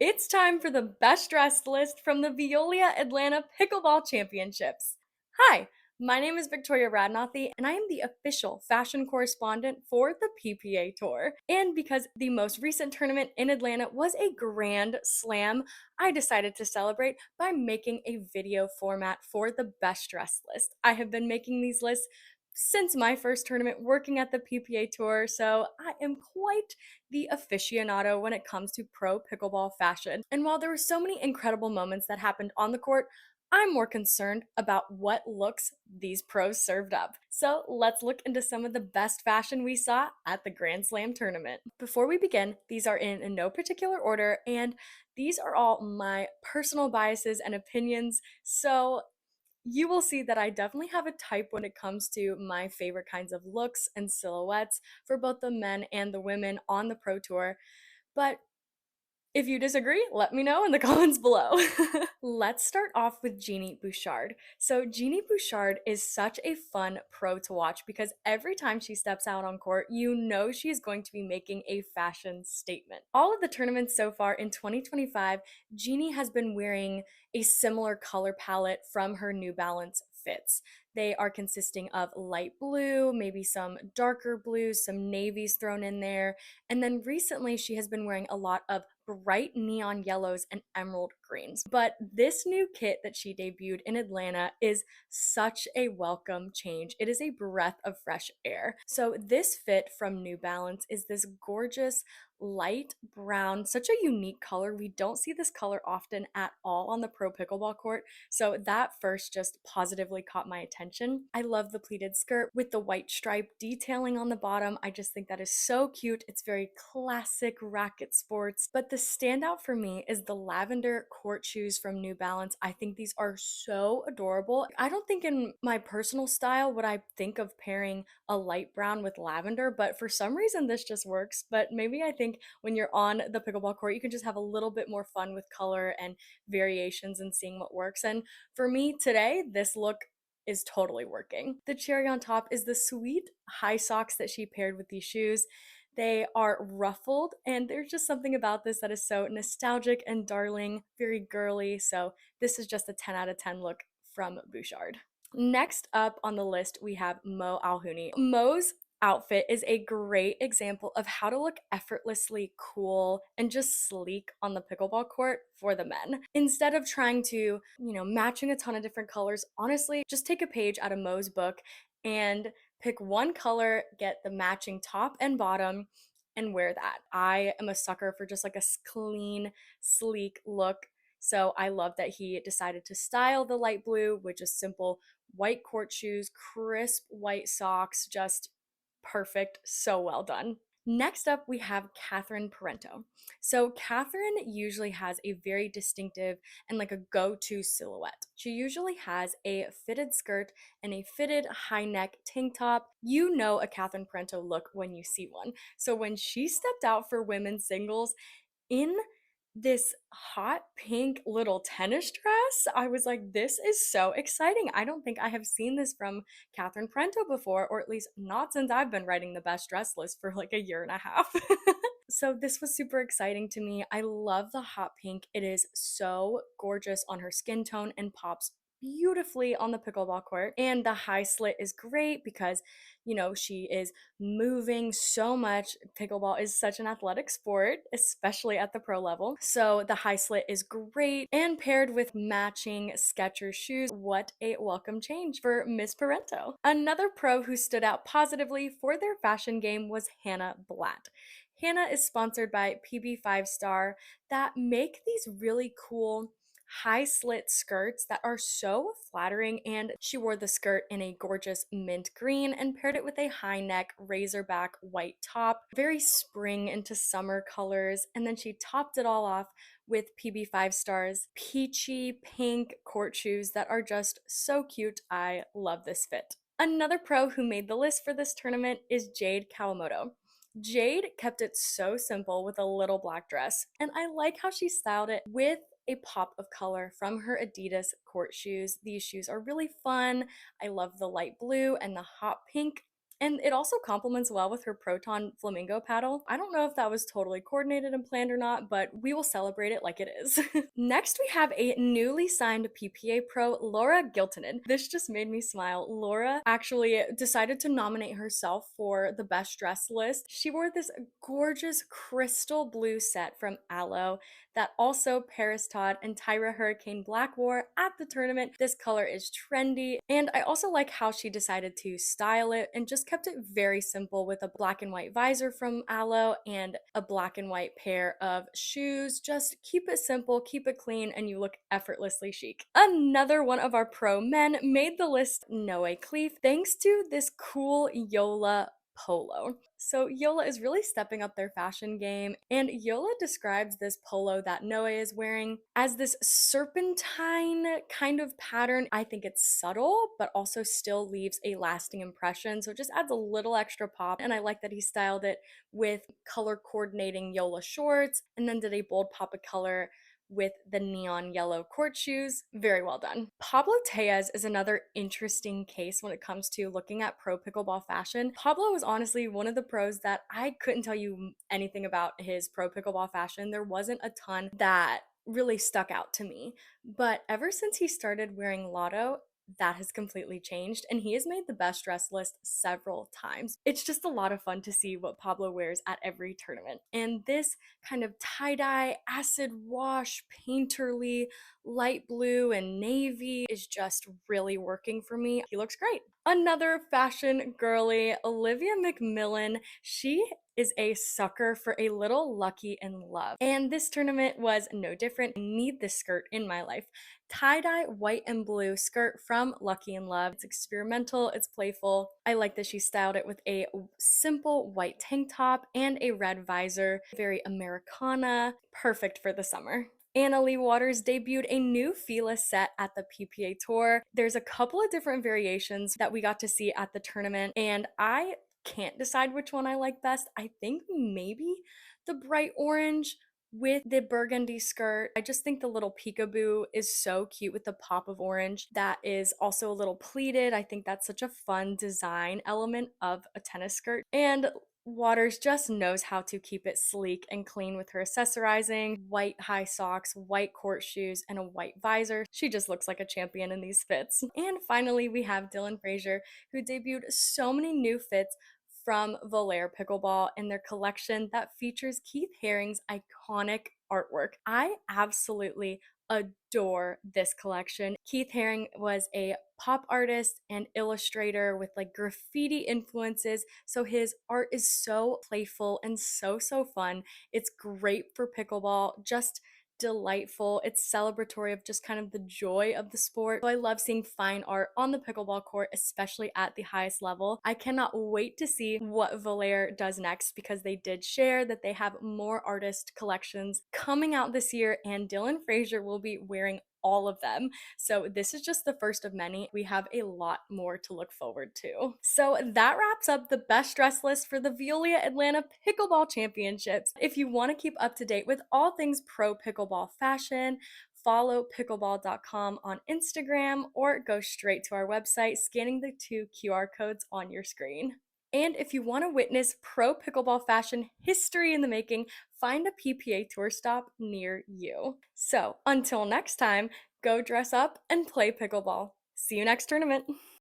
It's time for the best dressed list from the Veolia Atlanta Pickleball Championships. Hi, my name is Victoria Radnothy, and I am the official fashion correspondent for the PPA Tour. And because the most recent tournament in Atlanta was a grand slam, I decided to celebrate by making a video format for the best dressed list. I have been making these lists since my first tournament working at the PPA Tour, so I am quite the aficionado when it comes to pro pickleball fashion. And while there were so many incredible moments that happened on the court, I'm more concerned about what looks these pros served up. So let's look into some of the best fashion we saw at the Grand Slam tournament. Before we begin, these are in no particular order, and these are all my personal biases and opinions. So you will see that I definitely have a type when it comes to my favorite kinds of looks and silhouettes for both the men and the women on the Pro Tour. But if you disagree, let me know in the comments below. Let's start off with Genie Bouchard. So Genie Bouchard is such a fun pro to watch because every time she steps out on court, you know she's going to be making a fashion statement. All of the tournaments so far in 2025, Genie has been wearing a similar color palette from her New Balance fits. They are consisting of light blue, maybe some darker blues, some navies thrown in there, and then recently she has been wearing a lot of bright neon yellows and emerald greens. But this new kit that she debuted in Atlanta is such a welcome change. It is a breath of fresh air. So this fit from New Balance is this gorgeous light brown, such a unique color. We don't see this color often at all on the pro pickleball court. So that first just positively caught my attention. I love the pleated skirt with the white stripe detailing on the bottom. I just think that is so cute. It's very classic racket sports. But the standout for me is the lavender court shoes from New Balance. I think these are so adorable. I don't think in my personal style would I think of pairing a light brown with lavender, but for some reason this just works. But maybe I think when you're on the pickleball court, you can just have a little bit more fun with color and variations and seeing what works. And for me today, this look is totally working. The cherry on top is the sweet high socks that she paired with these shoes. They are ruffled, and there's just something about this that is so nostalgic and darling, very girly. So this is just a 10 out of 10 look from Bouchard. Next up on the list, we have Mo Alhouni. Mo's outfit is a great example of how to look effortlessly cool and just sleek on the pickleball court for the men. Instead of trying to, matching a ton of different colors, honestly, just take a page out of Mo's book and pick one color, get the matching top and bottom, and wear that. I am a sucker for just like a clean, sleek look. So I love that he decided to style the light blue with just simple white court shoes, crisp white socks, just perfect. So well done. Next up, we have Catherine Parenteau. So Catherine usually has a very distinctive and like a go-to silhouette. She usually has a fitted skirt and a fitted high neck tank top. You know a Catherine Parenteau look when you see one. So when she stepped out for women's singles in this hot pink little tennis dress, I was like, this is so exciting. I don't think I have seen this from Catherine Parenteau before, or at least not since I've been writing the best dress list for like a year and a half. So this was super exciting to me. I love the hot pink. It is so gorgeous on her skin tone and pops beautifully on the pickleball court. And the high slit is great because, she is moving so much. Pickleball is such an athletic sport, especially at the pro level. So the high slit is great, and paired with matching Skechers shoes, what a welcome change for Miss Parenteau. Another pro who stood out positively for their fashion game was Hannah Blatt. Hannah is sponsored by PB 5-Star that make these really cool high slit skirts that are so flattering, and she wore the skirt in a gorgeous mint green and paired it with a high neck razorback white top, very spring into summer colors, and then she topped it all off with PB 5-Star's peachy pink court shoes that are just so cute. I love this fit. Another pro who made the list for this tournament is Jade Kawamoto. Jade kept it so simple with a little black dress, and I like how she styled it with a pop of color from her Adidas court shoes. These shoes are really fun. I love the light blue and the hot pink. And it also complements well with her Proton Flamingo paddle. I don't know if that was totally coordinated and planned or not, but we will celebrate it like it is. Next, we have a newly signed PPA pro, Lara Giltinan. This just made me smile. Laura actually decided to nominate herself for the best dress list. She wore this gorgeous crystal blue set from Aloe that also Paris Todd and Tyra Hurricane Black wore at the tournament. This color is trendy, and I also like how she decided to style it and just kept it very simple with a black and white visor from Aloe and a black and white pair of shoes. Just keep it simple, keep it clean, and you look effortlessly chic. Another one of our pro men made the list, Noe Khlif, thanks to this cool Yola polo. So Yola is really stepping up their fashion game, and Yola describes this polo that Noe is wearing as this serpentine kind of pattern. I think it's subtle, but also still leaves a lasting impression, so it just adds a little extra pop, and I like that he styled it with color coordinating Yola shorts, and then did a bold pop of color with the neon yellow court shoes. Very well done. Pablo Tellez is another interesting case when it comes to looking at pro pickleball fashion. Pablo was honestly one of the pros that I couldn't tell you anything about his pro pickleball fashion. There wasn't a ton that really stuck out to me. But ever since he started wearing Lotto, that has completely changed, and he has made the best dress list several times. It's just a lot of fun to see what Pablo wears at every tournament. And this kind of tie-dye, acid wash, painterly, light blue and navy is just really working for me. He looks great. Another fashion girly, Olivia McMillan. She is a sucker for a little lucky in love. And this tournament was no different. I need this skirt in my life. Tie-dye white and blue skirt from Lucky in Love. It's experimental, it's playful. I like that she styled it with a simple white tank top and a red visor. Very Americana, perfect for the summer. Anna Leigh Waters debuted a new Fila set at the PPA Tour. There's a couple of different variations that we got to see at the tournament, and I can't decide which one I like best. I think maybe the bright orange with the burgundy skirt. I just think the little peekaboo is so cute with the pop of orange. That is also a little pleated. I think that's such a fun design element of a tennis skirt. And Waters just knows how to keep it sleek and clean with her accessorizing. White high socks, white court shoes, and a white visor. She just looks like a champion in these fits. And finally, we have Dylan Frazier, who debuted so many new fits from Veolia Pickleball in their collection that features Keith Haring's iconic artwork. I absolutely adore this collection. Keith Haring was a pop artist and illustrator with like graffiti influences, so his art is so playful and so fun. It's great for pickleball, just delightful. It's celebratory of just kind of the joy of the sport. So I love seeing fine art on the pickleball court, especially at the highest level. I cannot wait to see what Veolia does next, because they did share that they have more artist collections coming out this year, and Dylan Frazier will be wearing all of them. So this is just the first of many. We have a lot more to look forward to. So that wraps up the best dress list for the Veolia Atlanta Pickleball Championships. If you want to keep up to date with all things pro pickleball fashion, follow pickleball.com on Instagram or go straight to our website, scanning the 2 QR codes on your screen. And if you want to witness pro pickleball fashion history in the making, find a PPA tour stop near you. So until next time, go dress up and play pickleball. See you next tournament.